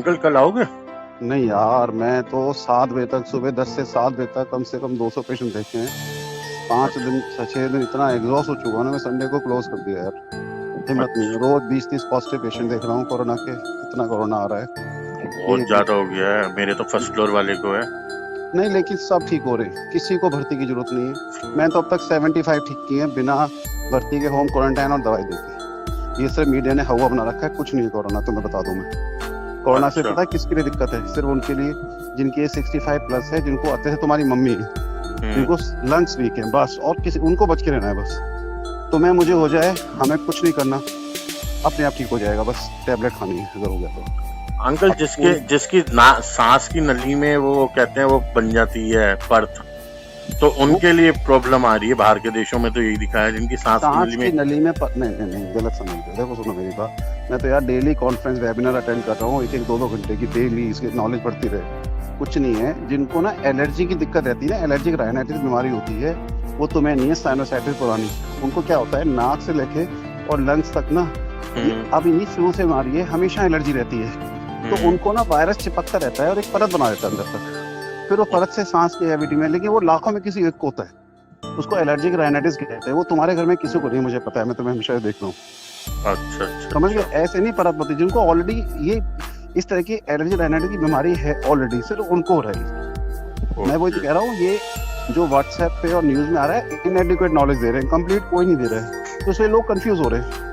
Uncle कल आओगे? नहीं यार, मैं तो 7 बजे तक, सुबह 10 से 7 बजे तक कम से कम 200 पेशेंट देखे हैं। 5 दिन 6 दिन इतना एग्जॉस्ट हो चुका हूं ना, मैं संडे को क्लोज कर दिया यार। हिम्मत नहीं है, अच्छा, रोज 20-30 पॉजिटिव पेशेंट देख रहा हूँ कोरोना के। इतना कोरोना आ रहा है बहुत एक ज्यादा हो गया है। मेरे तो फर्स्ट फ्लोर वाले को है। नहीं, लेकिन सब ठीक हो रहे हैं, किसी को भर्ती की जरूरत नहीं है। मैं तो अब तक 75 ठीक किए हैं बिना भर्ती के, होम क्वारंटाइन और दवाई देके। ये सिर्फ मीडिया ने हवा बना रखा है, कुछ नहीं है कोरोना, तुम्हें बता दूं मैं। कोरोना से अच्छा। पता है किसके लिए दिक्कत है? सिर्फ उनके लिए जिनकी एज 65+ है, जिनको आते थे तुम्हारी मम्मी है, जिनको लंग्स वीक है, बस। और किसी उनको बच के रहना है बस। तुम्हें मुझे हो जाए, हमें कुछ नहीं करना, अपने आप ठीक हो जाएगा, बस टैबलेट खानी है अगर हो गया तो। अंकल अब जिसके जिसकी सांस की नली में वो कहते हैं वो बन जाती है परत, तो वो उनके लिए प्रॉब्लम आ रही है। बाहर के देशों में तो यही दिखा है जिनकी सांस की सांस नली की में। नली में नहीं नहीं नहीं, गलत समझ गए। देखो सुनो मेरी बात, मैं तो यार डेली कॉन्फ्रेंस वेबिनार अटेंड कर रहा हूँ, 1-1 2-2 घंटे की डेली, इसकी नॉलेज बढ़ती रहे। कुछ नहीं है, जिनको ना एलर्जी की दिक्कत रहती है ना, एलर्जिक राइनाइटिस बीमारी होती है, वो तुम्हें नहीं है, साइनोसाइटिस पुरानी। उनको क्या होता है, नाक से लेके और लंग्स तक ना, ये अब इन्हीं शुरू से बीमारी है, हमेशा एलर्जी रहती है। तो उनको ना वायरस चिपकता रहता है और एक परत बना देता है अंदर तक, फिर वो परत से सांस की कैविटी में, लेकिन वो लाखों में किसी एक को होता है, उसको एलर्जिक राइनाइटिस कहते हैं। वो तुम्हारे घर में किसी को नहीं, मुझे पता है, मैं तुम्हें हमेशा देख रहा हूँ। अच्छा अच्छा समझ गए? अच्छा। ऐसे नहीं परत होती, जिनको ऑलरेडी ये इस तरह की एलर्जी राइनाइटिस की बीमारी है ऑलरेडी, सिर्फ उनको हो रही है। मैं वही तो ओके कह रहा हूँ, ये जो व्हाट्सएप पे और न्यूज में आ रहा है, इनएडिक्वेट नॉलेज दे रहे हैं, कंप्लीट कोई नहीं दे रहा है, तो इसलिए लोग कंफ्यूज हो रहे हैं।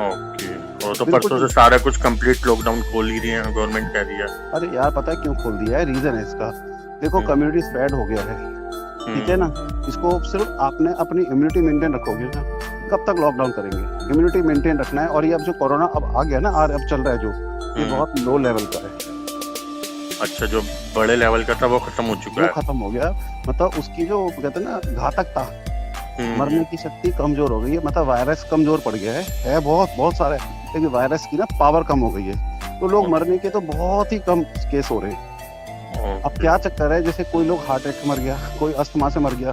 ओके। और तो बिल्कुल परसों से ठीक। सारा कुछ कंप्लीट लॉकडाउन खोल ही रही है, गवर्नमेंट कह रही है। अरे यार, पता है क्यों खोल दिया है? रीजन है इसका। देखो, कम्युनिटी स्प्रेड हो गया है, ठीक है ना। इसको सिर्फ आपने अपनी इम्यूनिटी मेंटेन रखोगे ना, कब तक लॉकडाउन करेंगे? इम्यूनिटी मेंटेन रखना है। और ये अब जो कोरोना अब आ गया ना, अब चल रहा है जो, ये बहुत लो लेवल का है। अच्छा, जो बड़े लेवल का था वो खत्म हो चुका वो है। खत्म हो गया, मतलब उसकी जो कहते हैं ना घातकता, मरने की शक्ति कमजोर हो गई है, मतलब वायरस कमजोर पड़ गया है बहुत बहुत सारे, लेकिन वायरस की ना पावर कम हो गई है, तो लोग मरने के तो बहुत ही कम केस हो रहे हैं। अब क्या चक्कर है, जैसे कोई लोग हार्ट अटैक मर गया, कोई अस्थमा से मर गया,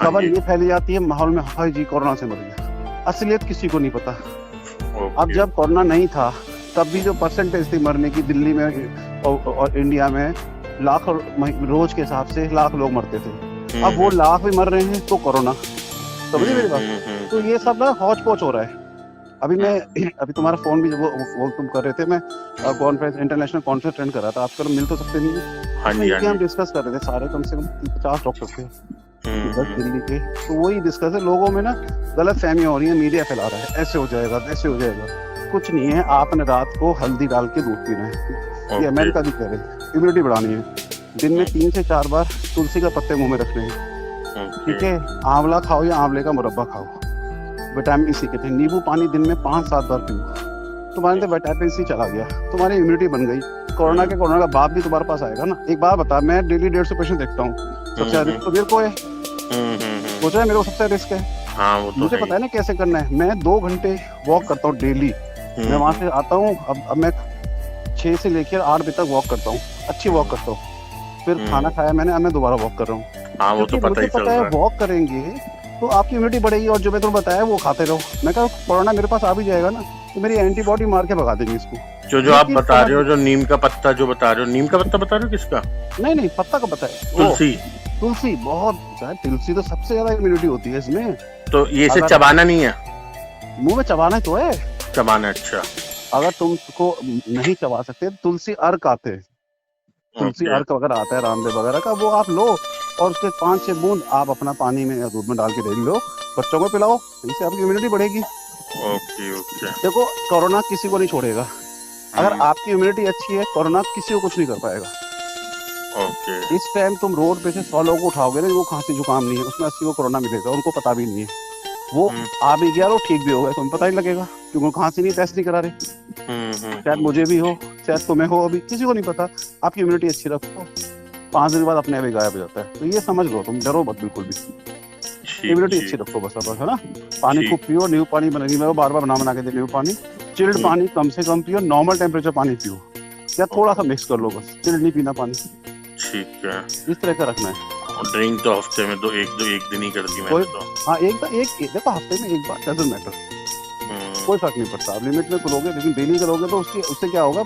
खबर ये फैली जाती है माहौल में, हाय जी कोरोना से मर गया, असलियत किसी को नहीं पता। अब जब कोरोना नहीं था, तब भी जो परसेंटेज थी मरने की, दिल्ली में और इंडिया में लाख रोज के हिसाब से लाख लोग मरते थे, अब वो लाख भी मर रहे हैं तो कोरोना। समझिए मेरी बात? तो ये सब ना हौच पौच हो रहा है। अभी तुम्हारा फोन भी वो तुम कर रहे थे, मैं कॉन्फ्रेंस, इंटरनेशनल कॉन्फ्रेंस अटेंड कर रहा था, आजकल मिल तो सकते नहीं है। हाँ जी, हाँ हम जी। डिस्कस कर रहे थे सारे, कम से कम 50 डॉक्टर थे, 10 दिल्ली के, तो वही डिस्कस है। लोगों में ना गलत फहमियां हो रही है, मीडिया फैला रहा है, ऐसे हो जाएगा ऐसे हो जाएगा, कुछ नहीं है। आपने रात को हल्दी डाल के दूध पीना है, ये अमेरिका भी कह रहे हैं, इम्यूनिटी बढ़ानी है। दिन में 3 से 4 बार तुलसी का पत्ते मुंह में रखने हैं, ठीक है। आंवला खाओ या आंवले का मुरब्बा खाओ, विटामिन सी कहते हैं। नींबू पानी दिन में 5-7 बार पियो, तुम्हारे अंदर विटामिन सी चला गया, तुम्हारी इम्यूनिटी बन गई। कोरोना का बाप भी तुम्हारे पास आएगा ना। एक बात बता, मैं डेली 150 पेशेंट देखता हूँ, सबसे ज्यादा तो मेरे को है, सोच रहे हैं मेरे को सबसे रिस्क है। हाँ, वो तो मुझे है पता है ना कैसे करना है। मैं 2 घंटे वॉक करता हूँ डेली, मैं वहां से आता हूँ, अब मैं 6 से लेकर 8 बजे तक वॉक करता हूँ, अच्छी वॉक करता हूँ, फिर खाना खाया मैंने, अब मैं दोबारा वॉक कर रहा हूँ। हाँ, वो तो क्योंकि पता ही मुझे चल पता है रहा है। वॉक करेंगे तो आपकी इम्यूनिटी बढ़ेगी, और जो मैं तुम्हें बताया वो खाते रहो। मैं कहा कोरोना मेरे पास आ भी जाएगा ना, तो मेरी एंटीबॉडी मार के भगा देंगे इसको। जो आप बता रहे हो, जो नीम का पत्ता जो बता रहे हो, नीम का पत्ता बता रहे हो किसका? नहीं नहीं, पत्ता का पता है, तुलसी। तुलसी बहुत, तुलसी तो सबसे ज्यादा इम्यूनिटी होती है इसमें। तो ये इसे चबाना नहीं है? मुंह में चबाना तो है, चबाना। अच्छा। अगर तुमको नहीं चबा सकते, तुलसी अर्क आते हैं, तुलसी अर्क वगैरह आता है रामदेव वगैरह का, वो आप लो, और उसके 5-6 बूंद आप अपना पानी में या दूध में डाल के दे लो, बच्चों को पिलाओ, इससे आपकी इम्यूनिटी बढ़ेगी। Okay okay. देखो, कोरोना किसी को नहीं छोड़ेगा, अगर आपकी इम्यूनिटी अच्छी है, कोरोना किसी को कुछ नहीं कर पाएगा। ओके। इस टाइम तुम रोड पे से 100 लोगों को उठाओगे ना, वो खांसी जुकाम नहीं है, उसमें 80 को कोरोना मिलेगा, उनको पता भी नहीं है, वो आ भी गया और ठीक भी हो गया, तुम्हें पता ही लगेगा, क्योंकि खांसी नहीं, टेस्ट नहीं करा रहे। शायद मुझे भी हो, शायद तुम्हें हो, अभी किसी को नहीं पता। आपकी इम्यूनिटी अच्छी रखो, 5 दिन बाद अपने आप ही गायब हो जाता है। तो ये समझ लो, तुम डरो मत बिल्कुल भी, इम्यूनिटी अच्छी रखो बस, अब है ना। पानी खूब पियो, नींबू पानी बनेगी, मैं बार बार बना के दे, नींबू पानी, चिल्ड पानी कम से कम पियो, नॉर्मल टेम्परेचर पानी पियो, या थोड़ा सा मिक्स कर लो, बस चिल्ड नहीं पीना पानी। ठीक है। इस तरह का रखना है। ड्रिंक तो हफ्ते में एक दिन ही करती मैंने तो। हाँ, एक देखो, हफ्ते में एक बार, डजंट मैटर, कोई फर्क नहीं पड़ता। आप लिमिट में करोगे, लेकिन डेली करोगे तो उससे क्या होगा,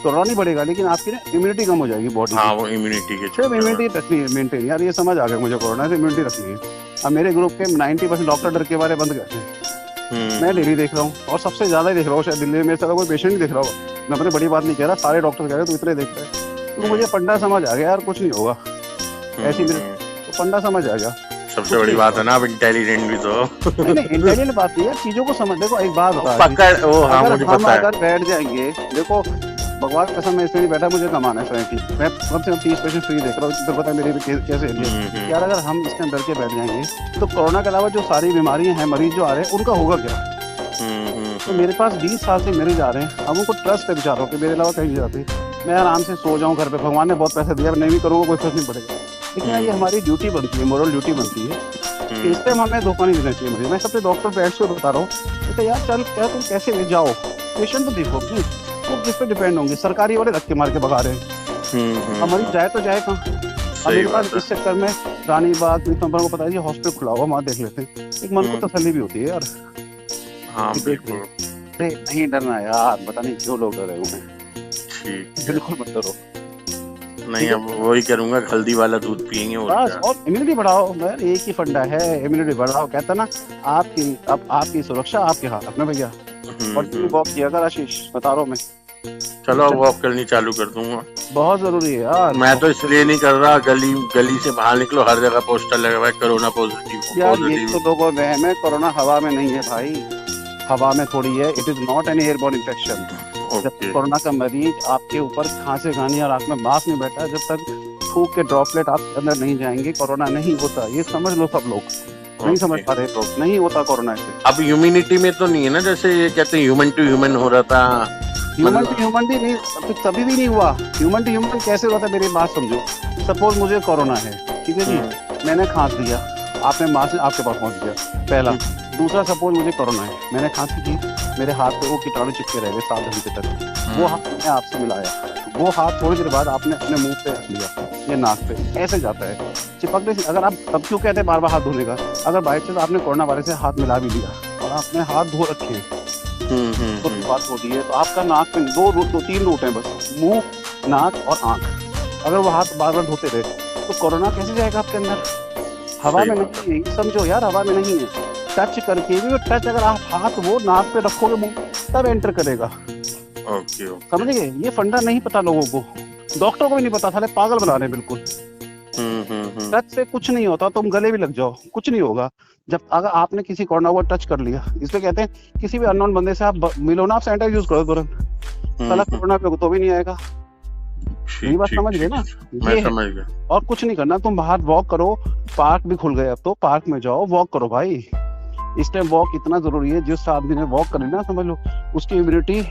कोरोना नहीं बढ़ेगा, लेकिन आपकी ना इम्यूनिटी कम हो जाएगी बॉडी हाँ, की। वो इम्यूनिटी के सिर्फ इम्यूनिटी रखनी है, मेंटेन। यार ये समझ आ गया मुझे, कोरोना से इम्यूनिटी रखनी है। अब मेरे ग्रुप के 90% डॉक्टर डर के बारे बंद करते हैं। मैं डेली देख रहा हूँ, और सबसे ज्यादा ही देख रहा हूँ, शायद दिल्ली में मेरे साथ कोई पेशेंट नहीं देख रहा होगा। मैं अपनी बड़ी बात नहीं कह रहा, सारे डॉक्टर कह रहे तो इतने देख रहे हैं। तो मुझे पंडा समझ आ गया यार, कुछ नहीं होगा ऐसी मेरे, तो पंडा समझ आ गया। सबसे बड़ी बात है ना, आप इंटेलिजेंट भी तो नहीं इंटेलिजेंट बात नहीं है, चीजों को समझ। देखो एक बात बता, पकड़ वो, हाँ मुझे हम पता है। अगर बैठ जाएंगे, देखो भगवान की कसम, मैं इसमें नहीं बैठा, मुझे कमाना है स्वयं की। मैं कम से कम 30 पेशेंट फ्री देख रहा हूँ, तो पता है मेरी भी कैसे है यार। अगर हम इसके अंदर के बैठ जाएंगे तो कोरोना के अलावा जो सारी बीमारियां हैं, मरीज जो आ रहे हैं, उनका होगा क्या? तो मेरे पास 20 साल से मरीज आ रहे हैं, हम उनको ट्रस्ट है बेचारों के, मेरे अलावा कहीं नहीं जाते। मैं आराम से सो जाऊँ घर पे, भगवान ने बहुत पैसा दिया, मैं नहीं भी करूँगा कोई फर्क नहीं पड़ेगा। लेकिन ये हमारी ड्यूटी बनती है, मोरल ड्यूटी बनती है कि इस टाइम हमें धोखा नहीं देना चाहिए। मुझे, मैं सबसे डॉक्टर बैठ के बता रहा हूँ तो यार चल, क्या तुम कैसे ले जाओ, पेशेंट तो देखो अपनी, तो किस पे डिपेंड होंगे? सरकारी वाले धक्के मार के भगा रहे हैं, हमारी जाए तो जाए कहाँ? अब मेरे पास इस चक्कर में रानी बाग को पता है हॉस्पिटल खुला हुआ, वहाँ देख लेते हैं, एक मन को तसल्ली भी होती है यार। हाँ बिल्कुल। नहीं डरना यार, पता नहीं क्यों लोग डर रहे हैं। ठीक, बिल्कुल मत डरो। नहीं अब वही करूंगा, हल्दी वाला दूध पियेंगे बस, और इम्यूनिटी बढ़ाओ। मैं एक ही फंडा है, इम्यूनिटी बढ़ाओ। कहता ना, आपकी सुरक्षा आपके हाथ में भैया। और तुम वॉक किया कर आशीष, बता रहा हूँ मैं। चलो अब वॉक करनी चालू कर दूंगा, बहुत जरूरी है यार। मैं तो इसलिए नहीं कर रहा, गली से बाहर निकलो, हर जगह पोस्टर लगा हुआ है कोरोना पॉजिटिव यार। ये तो लोगों में वहम है, कोरोना हवा में नहीं है भाई, हवा में थोड़ी है। It is not an airborne infection. जब कोरोना का मरीज आपके ऊपर खांसे खानी और आंख में मास्क नहीं बैठा, जब तक थूक के ड्रॉपलेट आपके अंदर नहीं जाएंगे, कोरोना नहीं होता। ये समझ लो सब लोग, नहीं समझ पा रहे लोग, नहीं होता कोरोना से। अब ह्यूमैनिटी में तो नहीं है ना, जैसे ये कहते हैं ह्यूमन टू ह्यूमन हो रहा था। ह्यूमन टू ह्यूमन भी नहीं, कभी भी नहीं हुआ। ह्यूमन टू ह्यूमन कैसे हुआ था, मेरी बात समझो। सपोज मुझे कोरोना है, ठीक है जी, मैंने खांस दिया, आपने मास्क आपके पास पहुंच गया, पहला। दूसरा, सपोज मुझे कोरोना है, मैंने खांसी की, मेरे हाथ पे वो कीटाणु चिपके रह गए 7 घंटे तक, वो हाथ मैंने आपसे मिलाया, वो हाथ थोड़ी देर बाद आपने अपने मुंह पे रख लिया, ये नाक पे, ऐसे जाता है चिपकने से। अगर आप तब क्यों कहते हैं बार बार हाथ धोने का? अगर बाई चांस आपने कोरोना वायरस से हाथ मिला भी लिया और आपने हाथ धो रखे, तो बात होती है, तो आपका नाक में 3 रूट है बस, मुंह, नाक और आंख। अगर वो हाथ बार बार धोते रहे तो कोरोना कैसे जाएगा आपके अंदर? हवा में नहीं है, समझो यार, हवा में नहीं है। टच करके भी, टच अगर आप हाथ वो नाक पे रखोगे मुंह, तब एंटर करेगा। ओके, समझ गए? ये फंडा नहीं पता लोगों को, डॉक्टर को भी नहीं पता, साले पागल बना रहे हैं बिल्कुल। टच से कुछ नहीं होता, तुम गले भी लग जाओ कुछ नहीं होगा। जब अगर आपने किसी कोरोना को टच कर लिया, इसलिए कहते हैं किसी भी अननोन बंदे से आप मिलो ना, आप सैनिटाइजर यूज करो तुरंत, साला कोरोना पे तो भी नहीं आएगा। ये बात समझ गए ना? मैं समझ गया। और कुछ नहीं करना, तुम बाहर वॉक करो, पार्क भी खुल गए अब तो, पार्क में जाओ वॉक करो भाई। इस टाइम वॉक इतना जरूरी है, जिस आदमी ने वॉक कर ली ना, समझ लो उसकी इम्यूनिटी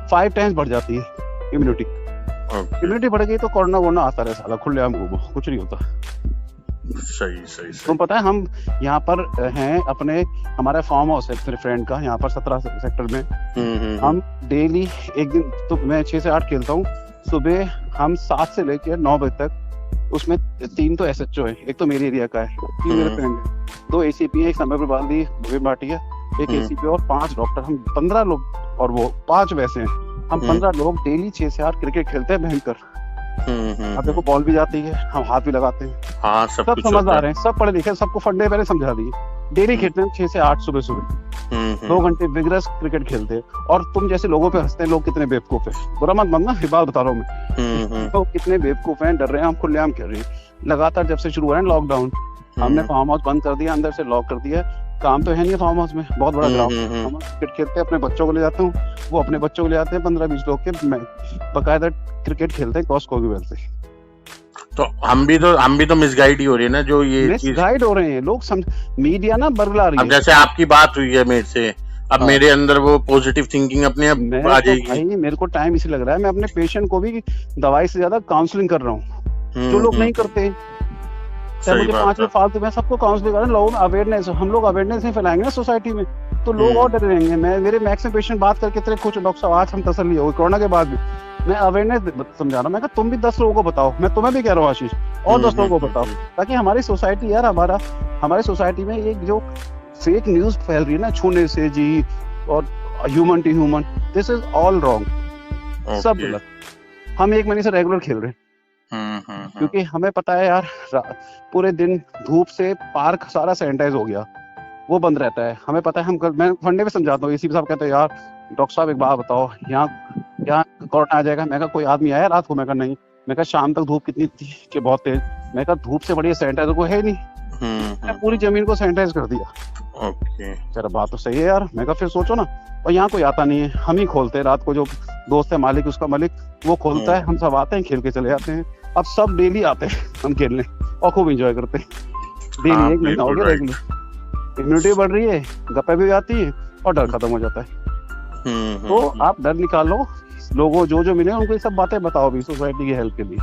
5 टाइम्स बढ़ जाती है। इम्यूनिटी बढ़ गई तो कोरोना वोरोना आता रहे, साला खुलेआम घूमो, कुछ नहीं होता। सही। तुम पता है हम यहाँ पर हैं अपने, हमारा फार्म हाउस है मेरे फ्रेंड का, यहाँ पर 17 सेक्टर में। हम डेली एक दिन तो मैं 6 से 8 खेलता हूँ, सुबह हम 7 से लेकर 9 बजे तक। उसमें 3 तो SHO है, एक तो मेरे एरिया का है, 3 मेरे फ्रेंड है, 2 ACP है, एक समय पर बाल दी भाटिया, एक ACP और 5 डॉक्टर, हम 15 लोग, और वो 5 वैसे हैं। हम 15 लोग डेली 6 से 8 क्रिकेट खेलते हैं भयंकर। अब देखो बॉल भी जाती है, हम हाथ भी लगाते हैं। हाँ, सब समझदार हैं, सब पढ़े लिखे, सबको फंडे पहले समझा दिए। डेली खेलते हैं 6 से 8 सुबह 2 घंटे विगरस क्रिकेट खेलते हैं। और तुम जैसे लोगों पे हंसते हैं लोग, कितने बेवकूफ है, बुरा मत मानना, बात बता रहा हूँ मैं। तो कितने बेवकूफ हैं, डर रहे हैं, हम खुलेआम खेल रहे हैं। लगातार जब से शुरू हुआ है लॉकडाउन, हमने फार्म हाउस बंद कर दिया, अंदर से लॉक कर दिया। काम तो है नहीं फार्म हाउस में, बहुत बड़ा ग्राउंड, हम क्रिकेट खेलते हैं, अपने बच्चों को ले जाता हूँ, वो अपने बच्चों को ले आते हैं, 15-20 लोग के बकायदा क्रिकेट खेलते हैं कॉस्को से। तो हम भी तो मिसगाइड ही हो रही है ना, जो ये मिसगाइड हो रहे हैं लोग, मीडिया ना बरगला रही है। अब जैसे आपकी बात हुई है मेरे से, अब मेरे अंदर वो पॉजिटिव थिंकिंग अपने आप आ जाएगी। भाई मेरे को टाइम इसी लग रहा है, मैं अपने पेशेंट को भी दवाई से ज्यादा काउंसलिंग कर रहा हूँ, जो लोग नहीं करते। मुझे 5 में फालतू में सबको काउंसलिंग कर रहे हैं, लोगों में अवेयरनेस, हम लोग अवेयरनेस नहीं फैलाएंगे ना सोसाइटी में, तो लोग और डरे रहेंगे। मेरे मैक्सिमम पेशेंट बात करके इतने कुछ डॉक्टर साहब आज हम तसल्ली हो गई कोरोना के बाद भी, मैं अवेयरनेस समझा रहा हूँ। मैं कहा तुम भी 10 लोगों को बताओ, मैं तुम्हें भी कह रहा हूँ आशीष, और 10 लोगों को बताओ, ताकि हमारी सोसाइटी यार, हमारी सोसाइटी में ये जो फेक न्यूज फैल रही है ना, छूने से जी और human to human, this is all wrong. सब ओके। गलत। हम 1 महीने से रेगुलर खेल रहे हैं क्योंकि हमें पता है यार पूरे दिन धूप से पार्क सारा सैनिटाइज हो गया, वो बंद रहता है। हमें पता है, मैं वनडे में समझाता हूँ, एसीपी साहब कहते हैं यार डॉक्टर साहब एक बात बताओ, यहाँ कोरोना आ जाएगा। मैं कहा कोई आदमी आया रात को? मैं कहा नहीं। मैं कहा शाम तक धूप कितनी थी कि बहुत तेज। मैं कहा धूप से बढ़िया सैनिटाइजर को है नहीं। मैं पूरी जमीन को सैनिटाइज कर दिया। ओके। तेरा बात तो सही है यार। मैं कहा फिर सोचो ना, और यहाँ कोई आता नहीं है, हम ही खोलते हैं रात को। जो दोस्त है मालिक, उसका मालिक, वो खोलता है, हम सब आते हैं, खेल के चले जाते हैं। अब सब डेली आते हैं हम खेलने और खूब एंजॉय करते हैं डेली। हाँ, 1 महीना हो बिल्कुल गया right। रेगुलर। इम्यूनिटी बढ़ रही है, गप्पे भी आती है और डर खत्म हो जाता है। तो आप डर निकालो, लोगों जो मिले उनको ये सब बातें बताओ भी, सोसाइटी की हेल्प के लिए।